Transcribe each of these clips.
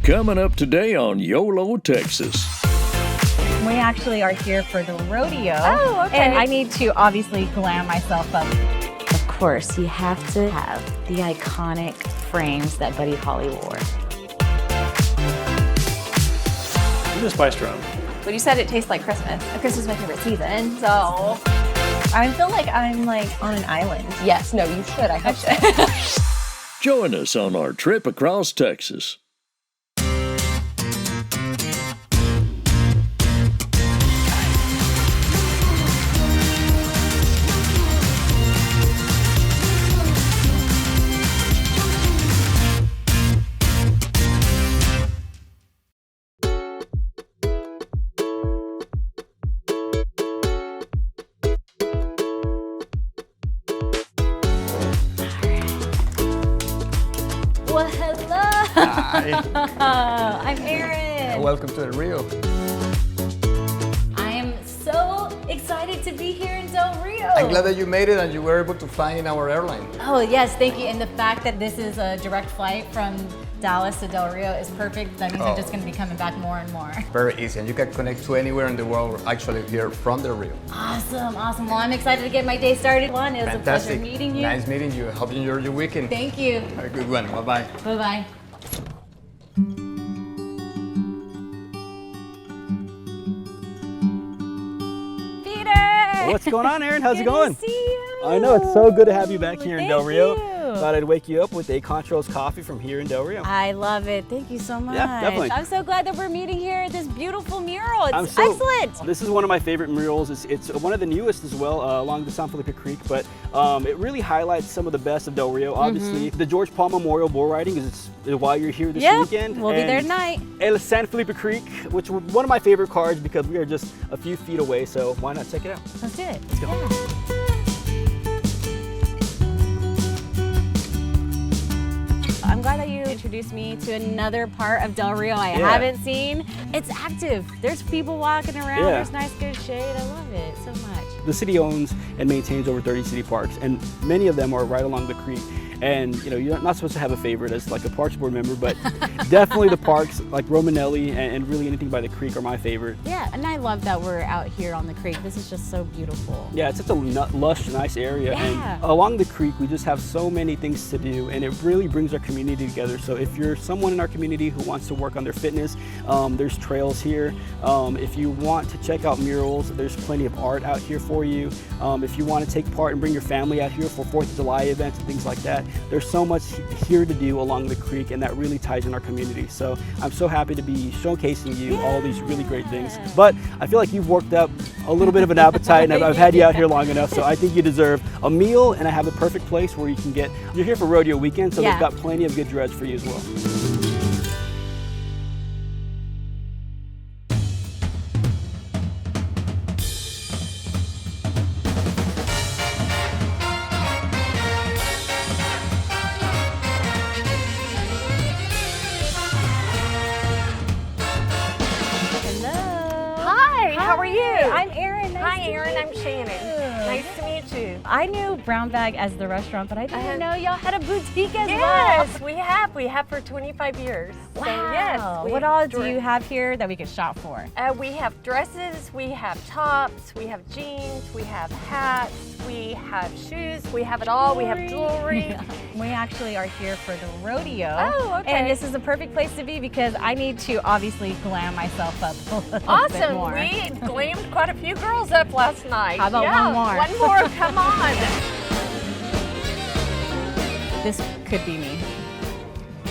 Coming up today on YOLO, Texas. We actually are here for the rodeo. Oh, okay. And I need to obviously glam myself up. Of course, you have to have the iconic frames that Buddy Holly wore. Give me a spice drum. But you said it tastes like Christmas. Christmas is my favorite season, so. I feel like I'm on an island. Yes, no, you should. I hope so. Join us on our trip across Texas. Well, hello. Hi. I'm Aerin. Welcome to the Rio. I am so excited to be here in Del Rio. I'm glad that you made it and you were able to fly in our airline. Oh, yes, thank you. And the fact that this is a direct flight from Dallas to Del Rio is perfect. That means I'm just going to be coming back more and more. Very easy, and you can connect to anywhere in the world actually here from the Rio. Awesome, awesome. Well, I'm excited to get my day started. Juan, it was Fantastic. a pleasure meeting you. Nice meeting you. Hope you enjoy your weekend. Thank you. Have a good one. Bye-bye. Bye-bye. Peter! What's going on, Aerin? How's it Good going? to see you. I know, it's so good to have you back here in Del Thank Rio. you. Thought I'd wake you up with a Conroe's coffee from here in Del Rio. I love it. Thank you so much. Yeah, definitely. I'm so glad that we're meeting here at this beautiful mural. It's excellent. This is one of my favorite murals. It's one of the newest as well, along the San Felipe Creek, but it really highlights some of the best of Del Rio. Obviously, the George Paul Memorial Bull Riding is why you're here this weekend. We'll be there tonight. El San Felipe Creek, which was one of my favorite cards because we are just a few feet away, so why not check it out? Let's do it. Let's go. Yeah. I'm glad that you introduced me to another part of Del Rio I haven't seen. It's active. There's people walking around. Yeah. There's nice, good shade. I love it so much. The city owns and maintains over 30 city parks, and many of them are right along the creek. And you know, you're not supposed to have a favorite as like a Parks Board member, but definitely the parks like Romanelli and really anything by the creek are my favorite. Yeah, and I love that we're out here on the creek. This is just so beautiful. Yeah, it's such a lush, nice area. Yeah. And along the creek, we just have so many things to do, and it really brings our community together. So if you're someone in our community who wants to work on their fitness, there's trails here. If you want to check out murals, there's plenty of art out here for you. If you want to take part and bring your family out here for 4th of July events and things like that, there's so much here to do along the creek, and that really ties in our community. So I'm so happy to be showcasing you all these really great things. But I feel like you've worked up a little bit of an appetite, and I've had you out here long enough, so I think you deserve a meal, and I have the perfect place where you can get, you're here for rodeo weekend, so they've got plenty of good dreads for you as well. How are you? I'm Aerin. Hi, Aerin. I'm Shannon. Nice to meet you. I knew Brown Bag as the restaurant, but I didn't know y'all had a boutique as well. Yes, we have. We have for 25 years. Wow. So, yes. What all do you have here that we could shop for? We have dresses, we have tops, we have jeans, we have hats, we have shoes, we have it all. We have jewelry. We actually are here for the rodeo. Oh, okay. And this is a perfect place to be because I need to obviously glam myself up a little bit Awesome. more. We glammed quite a few girls up last night. How about one more? One more. Come on. This could be me.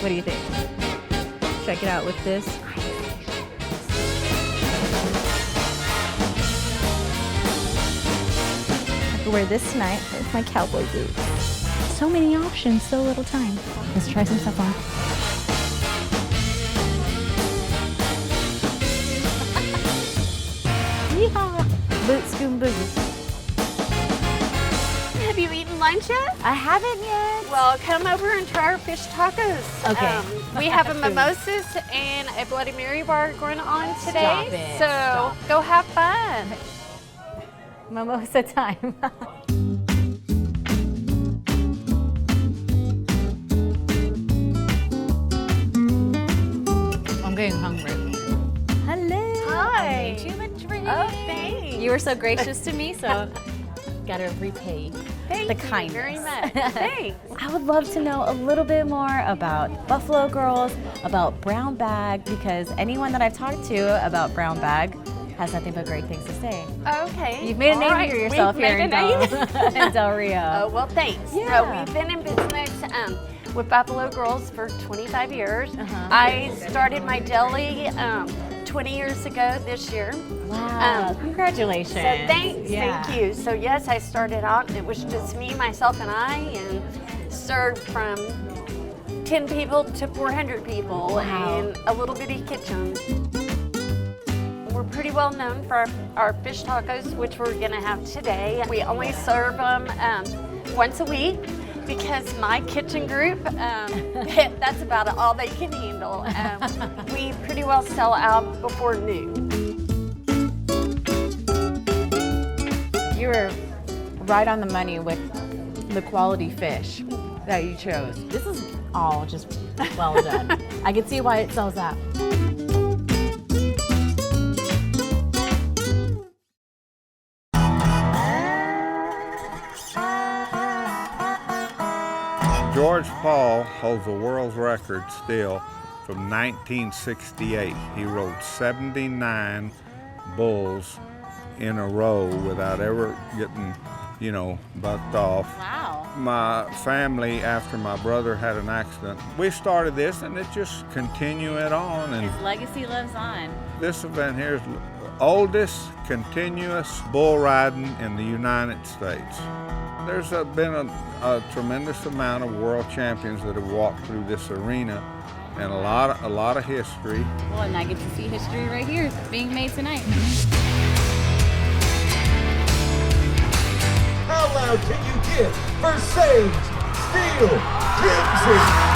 What do you think? Check it out with this. I could wear this tonight with my cowboy boots. So many options, so little time. Let's try some stuff on. Yeehaw! Boot scoom boogie. Have you eaten lunch yet? I haven't yet. Well, come over and try our fish tacos. Okay. We have a mimosas and a Bloody Mary bar going on today. Stop it. So Stop. go have fun. Mimosa time. getting hungry. Hello. Hi. I made you a drink. Oh, thanks. You were so gracious to me, so gotta repay Thank the you kindness. very much. Thanks. I would love to know a little bit more about Buffalo Girls, about Brown Bag, because anyone that I've talked to about Brown Bag has nothing but great things to say. Okay. You've made a name All right. for yourself We've here made in a Del, name. in Del Rio. Oh, well, thanks. Yeah. No, we've been in business with Buffalo Girls for 25 years. I started my deli 20 years ago this year. Wow, congratulations. So thanks, Yeah. thank you. So yes, I started out and it was just me, myself, and I, and served from 10 people to 400 people Wow. in a little bitty kitchen. We're pretty well known for our fish tacos, which we're gonna have today. We only serve them once a week because my kitchen group, that's about all they can handle. We pretty well sell out before noon. You were right on the money with the quality fish that you chose. This is all just well done. I can see why it sells out. George Paul holds the world's record still from 1968. He rode 79 bulls in a row without ever getting, bucked off. Wow. My family, after my brother had an accident, we started this and it just continued on. And His legacy lives on. this event here is the oldest continuous bull riding in the United States. There's been a tremendous amount of world champions that have walked through this arena, and a lot of history. Well, and I get to see history right here being made tonight. How loud can you get for Sage Steel Kinsey?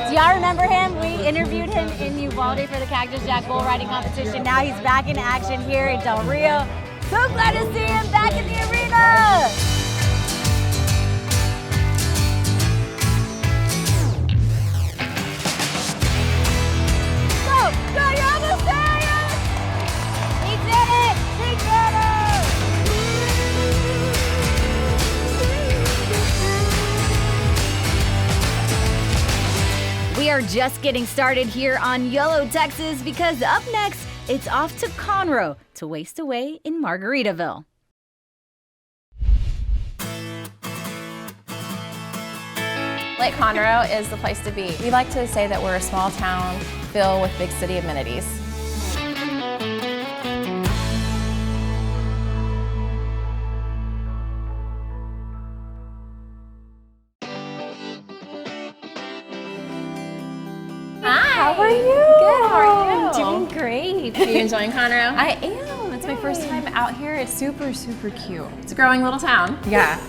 Do y'all remember him? We interviewed him in Uvalde for the Cactus Jack bull riding competition. Now he's back in action here in Del Rio. So glad to see him back in the arena. Go, you're almost there! He did it! He did it! We are just getting started here on YOLO, Texas, because up next, it's off to Conroe to waste away in Margaritaville. Lake Conroe is the place to be. We like to say that we're a small town filled with big city amenities. How are you? Good, how are you? Doing great. Are you enjoying Conroe? I am. It's my first time out here. It's super, super cute. It's a growing little town. Yeah.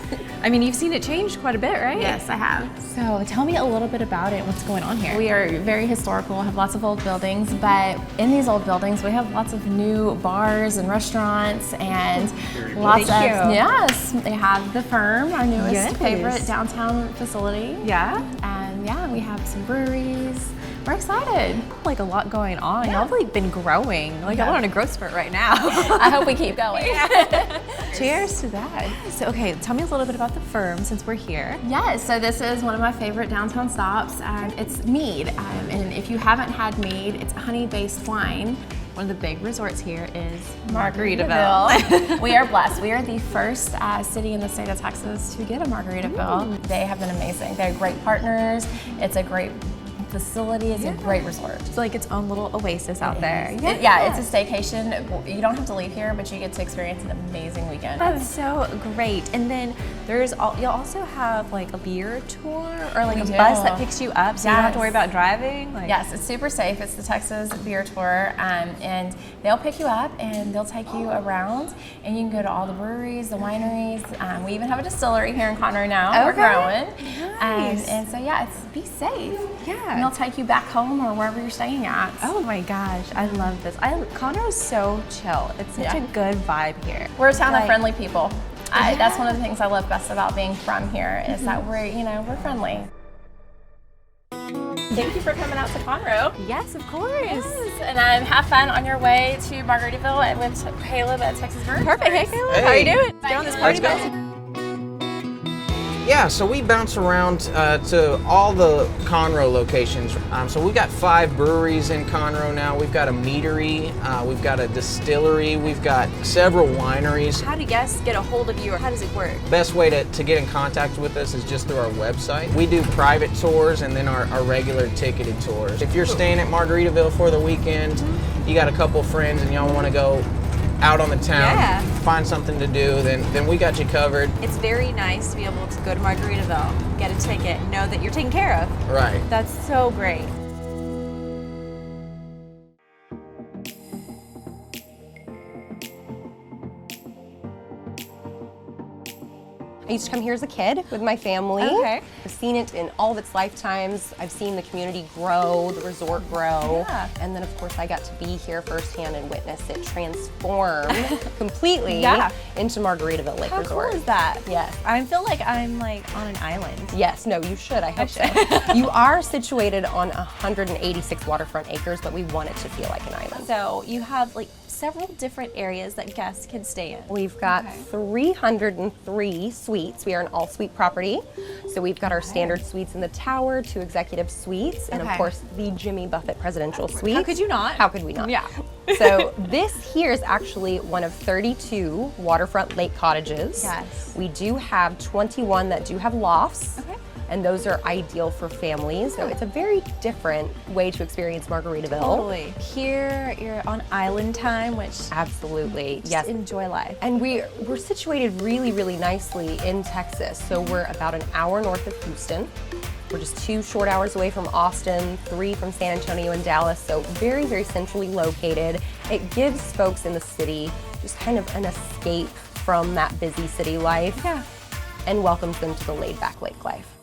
I mean, you've seen it change quite a bit, right? Yes, I have. So tell me a little bit about it. What's going on here? We are very historical, have lots of old buildings, but in these old buildings we have lots of new bars and restaurants and lots of, yes, they have the Ferm, our newest favorite downtown facility. Yeah? And yeah, we have some breweries. We're excited. Like a lot going on. Y'all have like been growing. Like I'm on a growth spurt right now. I hope we keep going. Cheers to that. So okay, tell me a little bit about the Ferm since we're here. Yes, so this is one of my favorite downtown stops. It's MEAD, and if you haven't had MEAD, it's a honey-based wine. One of the big resorts here is Margaritaville. We are blessed. We are the first city in the state of Texas to get a Margaritaville. They have been amazing. They're great partners. It's a great facility. It's a great resort. It's like its own little oasis out there. Yeah, it's a staycation. You don't have to leave here, but you get to experience an amazing weekend. That's so great. And then you'll also have like a beer tour or like a bus that picks you up, so you don't have to worry about driving. Yes, it's super safe. It's the Texas Beer Tour, and they'll pick you up and they'll take you around, and you can go to all the breweries, the wineries. We even have a distillery here in Conroe now. We're growing, and so yeah, be safe. Yeah. And he'll take you back home or wherever you're staying at. Oh my gosh, I love this. Conroe's so chill. It's such a good vibe here. We're a town of friendly people. That's one of the things I love best about being from here is that we're friendly. Thank you for coming out to Conroe. Yes, of course. Yes. And have fun on your way to Margaritaville and with Caleb at Texas Bird. Perfect. Hey, Caleb. How are you doing? Get on this party bus. Yeah, so we bounce around to all the Conroe locations. So we've got 5 breweries in Conroe now. We've got a meadery, we've got a distillery, we've got several wineries. How do guests get a hold of you, or how does it work? Best way to get in contact with us is just through our website. We do private tours and then our regular ticketed tours. If you're staying at Margaritaville for the weekend, you got a couple friends and y'all want to go out on the town, find something to do, then we got you covered. It's very nice to be able to go to Margaritaville, get a ticket, know that you're taken care of. Right. That's so great. I used to come here as a kid with my family. Okay. I've seen it in all of its lifetimes. I've seen the community grow, the resort grow. Yeah. And then of course I got to be here firsthand and witness it transform completely into Margaritaville Lake Resort. How cool is that? Yes. I feel like I'm like on an island. Yes, no, you should, I hope so. You are situated on 186 waterfront acres, but we want it to feel like an island. So you have like several different areas that guests can stay in. We've got 303 suites. We are an all-suite property. So we've got our standard suites in the tower, 2 executive suites, and of course the Jimmy Buffett presidential suite. How could you not? How could we not? Yeah. So this here is actually one of 32 waterfront lake cottages. Yes. We do have 21 that do have lofts. Okay. And those are ideal for families. So it's a very different way to experience Margaritaville. Totally. Here, you're on island time, which absolutely, just enjoy life. And we're situated really, really nicely in Texas. So we're about an hour north of Houston. We're just 2 short hours away from Austin, 3 from San Antonio and Dallas. So very, very centrally located. It gives folks in the city just kind of an escape from that busy city life. Yeah. And welcomes them to the laid back lake life.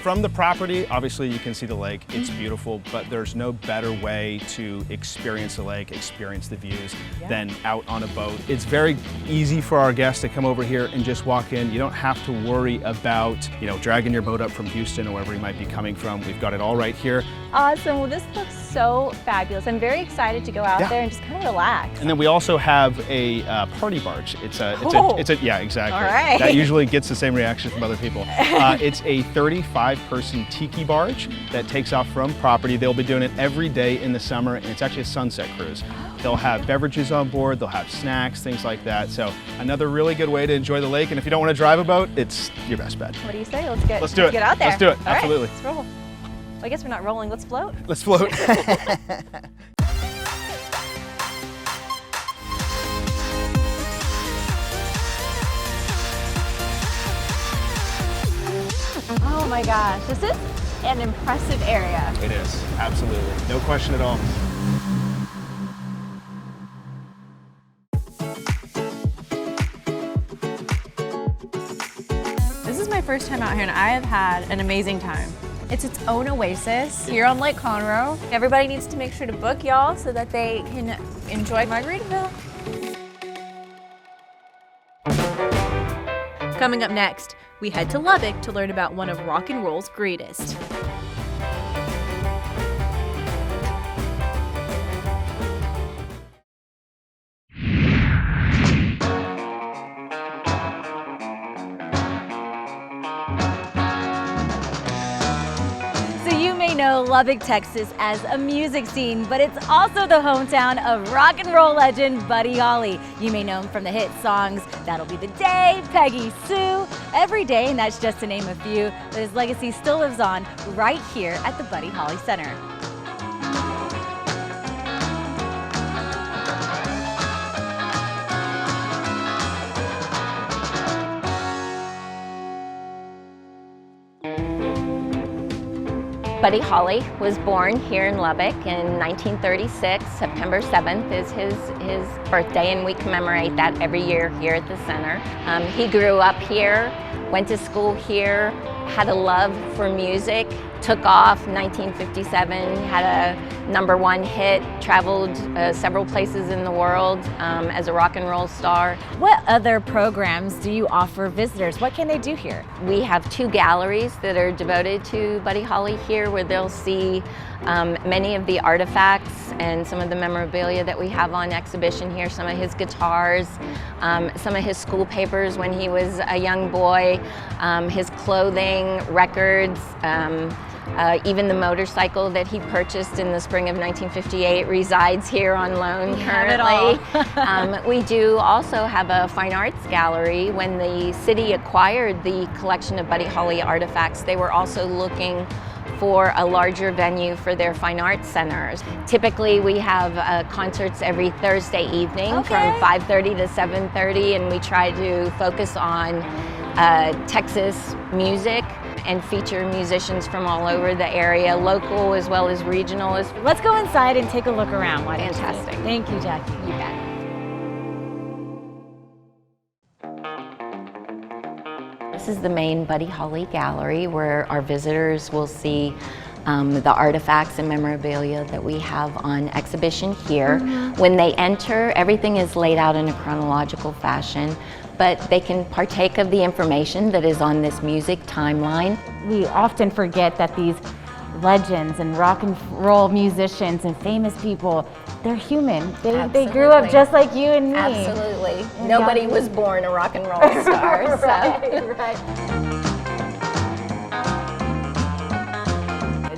From the property, obviously you can see the lake, it's beautiful, but there's no better way to experience the lake, experience the views than out on a boat. It's very easy for our guests to come over here and just walk in. You don't have to worry about, dragging your boat up from Houston or wherever you might be coming from. We've got it all right here. Awesome, well this looks so fabulous. I'm very excited to go out there and just kind of relax. And then we also have a party barge. Yeah, exactly. All right. That usually gets the same reaction from other people. It's a 35-person tiki barge that takes off from property. They'll be doing it every day in the summer, and it's actually a sunset cruise. They'll have beverages on board, they'll have snacks, things like that. So another really good way to enjoy the lake, and if you don't want to drive a boat, it's your best bet. What do you say? Let's do it. Get out there. Let's do it, All absolutely. Right, let's roll. Well, I guess we're not rolling, let's float. Let's float. Oh my gosh, this is an impressive area. It is, absolutely. No question at all. This is my first time out here and I have had an amazing time. It's its own oasis here on Lake Conroe. Everybody needs to make sure to book y'all so that they can enjoy Margaritaville. Coming up next, we head to Lubbock to learn about one of rock and roll's greatest. Know Lubbock, Texas as a music scene, but it's also the hometown of rock and roll legend Buddy Holly. You may know him from the hit songs That'll Be the Day, Peggy Sue, Every Day, and that's just to name a few, but his legacy still lives on right here at the Buddy Holly Center. Buddy Holly was born here in Lubbock in 1936. September 7th is his birthday, and we commemorate that every year here at the center. He grew up here, went to school here, had a love for music, took off 1957, had a #1 hit, traveled several places in the world as a rock and roll star. What other programs do you offer visitors? What can they do here? We have 2 galleries that are devoted to Buddy Holly here, where they'll see many of the artifacts and some of the memorabilia that we have on exhibition here, some of his guitars, some of his school papers when he was a young boy, his clothing, records, even the motorcycle that he purchased in the spring of 1958 resides here on loan currently. We do also have a fine arts gallery. When the city acquired the collection of Buddy Holly artifacts, they were also looking for a larger venue for their fine arts centers. Typically we have concerts every Thursday evening from 5:30 to 7:30, and we try to focus on Texas music and feature musicians from all over the area, local as well as regional. Let's go inside and take a look around. Fantastic. Thank you, Jackie. You bet. This is the main Buddy Holly gallery, where our visitors will see the artifacts and memorabilia that we have on exhibition here. When they enter, everything is laid out in a chronological fashion, but they can partake of the information that is on this music timeline. We often forget that these legends and rock and roll musicians and famous people, they're human. They grew up just like you and me. Absolutely. Nobody was born a rock and roll star. So. Right.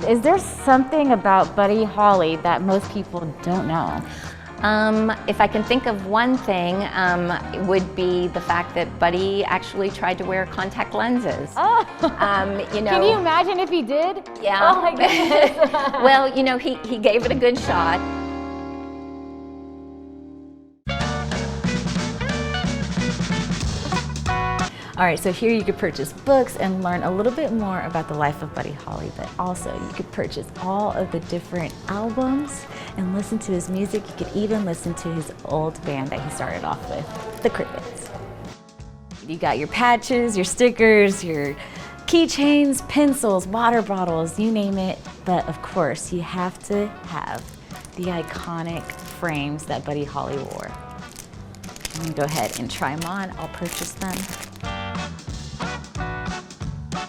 Is there something about Buddy Holly that most people don't know? If I can think of one thing, it would be the fact that Buddy actually tried to wear contact lenses. Oh, you know, can you imagine if he did? Yeah. Oh my goodness. Well, you know, he gave it a good shot. All right, so here you could purchase books and learn a little bit more about the life of Buddy Holly, but also you could purchase all of the different albums and listen to his music. You could even listen to his old band that he started off with, the Crickets. You got your patches, your stickers, your keychains, pencils, water bottles, you name it. But of course, you have to have the iconic frames that Buddy Holly wore. I'm gonna go ahead and try them on. I'll purchase them.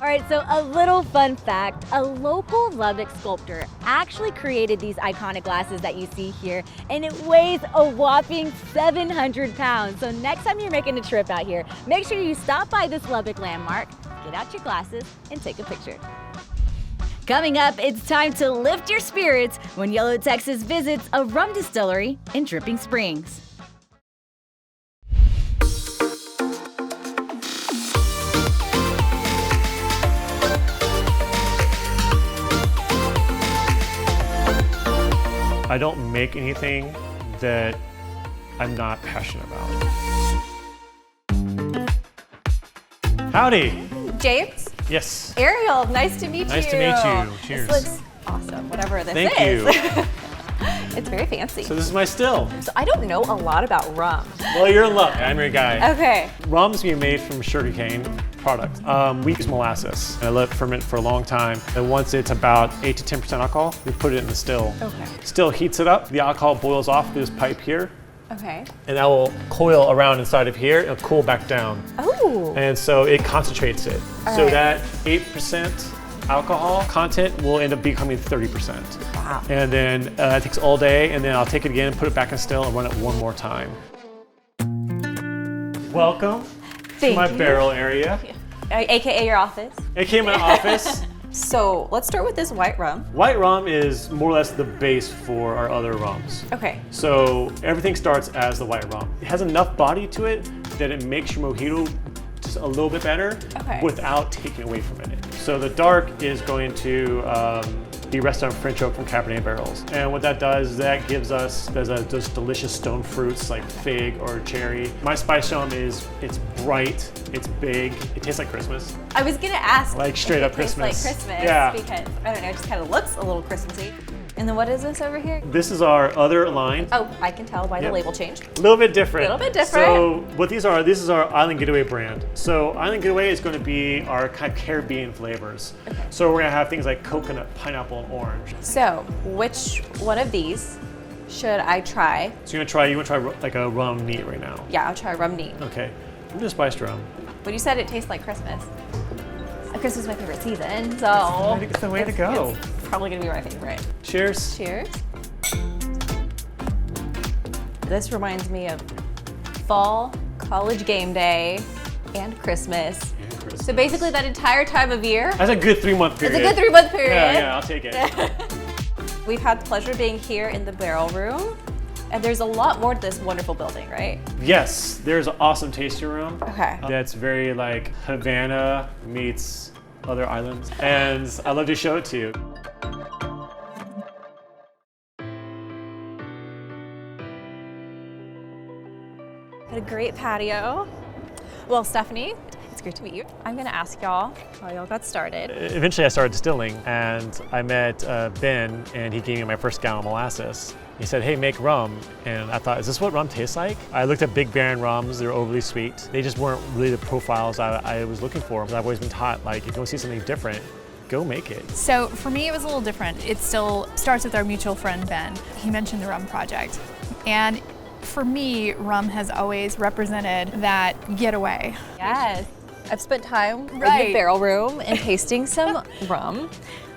All right, so a little fun fact, a local Lubbock sculptor actually created these iconic glasses that you see here, and it weighs a whopping 700 pounds. So next time you're making a trip out here, make sure you stop by this Lubbock landmark, get out your glasses, and take a picture. Coming up, it's time to lift your spirits when YOLOTX visits a rum distillery in Dripping Springs. I don't make anything that I'm not passionate about. Howdy. James? Yes. Ariel, nice to meet you. Nice to meet you. Cheers. This looks awesome, whatever this Thank is. you. It's very fancy. So this is my still. So I don't know a lot about rum. Well, you're in luck. I'm your guy. Okay. Rum's being made from sugarcane products. We use molasses, and I let it ferment for a long time. And once it's about 8 to 10% alcohol, we put it in the still. Okay. Still heats it up. The alcohol boils off through this pipe here. Okay. And that will coil around inside of here. It'll cool back down. Oh. And so it concentrates it. All so right. that 8% alcohol content will end up becoming 30%. Wow. And then it takes all day, and then I'll take it again, put it back in still, and run it one more time. Welcome to my barrel area. AKA your office. AKA my office. So let's start with this white rum. White rum is more or less the base for our other rums. Okay. So everything starts as the white rum. It has enough body to it that it makes your mojito just a little bit better Okay. without taking away from it. So the dark is going to the restaurant French oak from Cabernet barrels. And what that does is that gives us those delicious stone fruits like fig or cherry. My spice rum it's bright, it's big, it tastes like Christmas. I was gonna ask. Like straight up Christmas. Like Christmas. Yeah. Because, I don't know, it just kind of looks a little Christmassy. And then what is this over here? This is our other line. Oh, I can tell by the label change. A little bit different. A little bit different. So what these are, this is our Island Getaway brand. So Island Getaway is going to be our kind of Caribbean flavors. Okay. So we're going to have things like coconut, pineapple, and orange. So which one of these should I try? So you want to try like a rum neat right now? Yeah, I'll try rum neat. Okay. I'm just spiced rum. But you said it tastes like Christmas. Christmas is my favorite season, so it's the way to go. It's probably gonna be my favorite. Cheers. Cheers. This reminds me of fall, college game day, and Christmas. So basically that entire time of year. That's a good 3-month period. It's a good 3-month period. Yeah, I'll take it. We've had the pleasure of being here in the barrel room. And there's a lot more to this wonderful building, right? Yes, there's an awesome tasting room. Okay. That's very like Havana meets other islands. And I'd love to show it to you. Had a great patio. Well, Stephanie, it's great to meet you. I'm gonna ask y'all how y'all got started. Eventually I started distilling and I met Ben and he gave me my first gallon of molasses. He said, hey, make rum. And I thought, is this what rum tastes like? I looked at Big Baron rums, they're overly sweet. They just weren't really the profiles I was looking for. I've always been taught, like, if you want to see something different, go make it. So for me, it was a little different. It still starts with our mutual friend, Ben. He mentioned the rum project. And for me, rum has always represented that getaway. Yes. I've spent time in the barrel room and tasting some rum.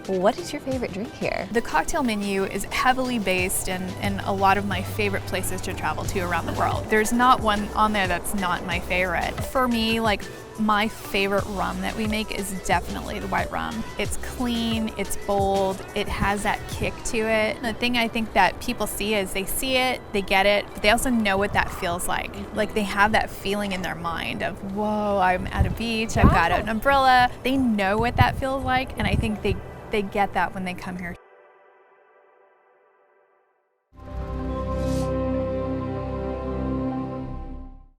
What is your favorite drink here? The cocktail menu is heavily based in a lot of my favorite places to travel to around the world. There's not one on there that's not my favorite. For me, like, my favorite rum that we make is definitely the white rum. It's clean, it's bold, it has that kick to it. The thing I think that people see is they see it, they get it, but they also know what that feels like. Like, they have that feeling in their mind of, whoa, I'm at a beach, I've got an umbrella. They know what that feels like, and I think they get that when they come here.